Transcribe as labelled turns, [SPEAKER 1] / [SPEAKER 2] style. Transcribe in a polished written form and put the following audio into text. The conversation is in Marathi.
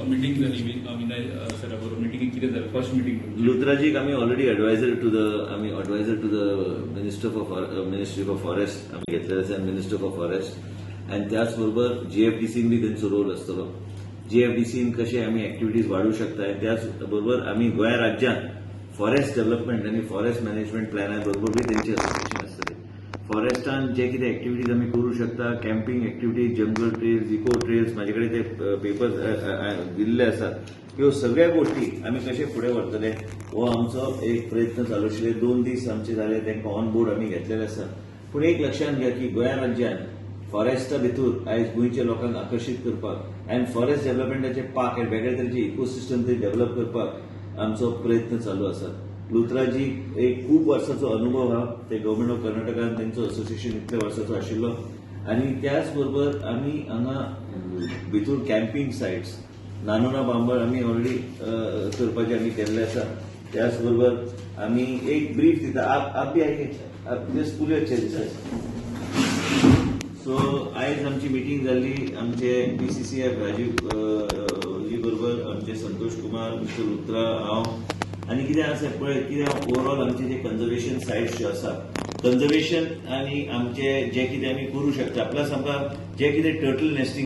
[SPEAKER 1] मीटिंग जाली विनय सरा बरोबर मीटिंग कितें जालें फर्स्ट मीटिंग
[SPEAKER 2] लुथराजीक आमी already adviser to the ministry for forest आमी घेतलेले आसा मिनिस्टर फॉर फॉरेस्ट आनी त्याच बरोबर जीएफडीसीन बी तेंचो रोल आसतलो. जीएफडीसीन कशे आमी एक्टिविटीज वाडूंक शकता आनी त्याच बरोबर आमी गोंय राज्यांत फॉरेस्ट डेव्हलपमेंट आनी फॉरेस्ट मॅनेजमेंट प्लॅना बरोबर बी तेंची असोसिएशन आसतलें. फॉरेस्टान जे कितें एक्टिविटीज आमी करूंक शकता, कॅम्पिंग एक्टिविटीज, जंगल ट्रेल्स, इको ट्रेल्स, म्हाजे कडेन ते पेपर्स दिल्ले आसात, ह्यो सगळ्या गोष्टी आमी कशे फुडें व्हरतले हो आमचो एक प्रयत्न चालू आशिल्ले. 2 दीस आमचे जाले, तांकां ऑन बोर्ड आमी घेतलेले आसा. पूण एक लक्षात घ्या की गोंय राज्यांत फॉरेस्टा भितर आयज गोंयच्या लोकांक आकर्शीत करपाक आनी फॉरेस्ट डेव्हलपमेंटाचे पार्क आनी वेगळे तरेचे इकोसिस्टम ते डेव्हलप करपाक आमचो प्रयत्न चालू आसा. लुथराजी एक खूब वर्साचो अनुभव हा. ते गव्हर्मेंट ऑफ कर्नाटकान तेंचो असोसिएशन इतल्या वर्साचो आशिल्लो आनी त्याच बरोबर आमी हांगा भितर कॅम्पिंग सायट्स नानोना बांबळ आमी ऑलरेडी करपाचे आमी केल्ले आसा. त्याच बरोबर आमी एक ब्रीफ दिता. आप बी आयके स्कूल सो आयज आमची मिटींग जाल्ली आमचे बीसीसीएफ राजीव जी बरोबर आमचे संतोष कुमार, मिस्टर लुथरा, हांव आनी कितें आसा पळय कितें ओवरऑल आमचे जे कन्झर्वेशन सायट्स ज्यो आसा कन्झर्वेशन आनी आमचे जे कितें आमी करूं शकता प्लस आमकां जे कितें टर्टल नेस्टिंग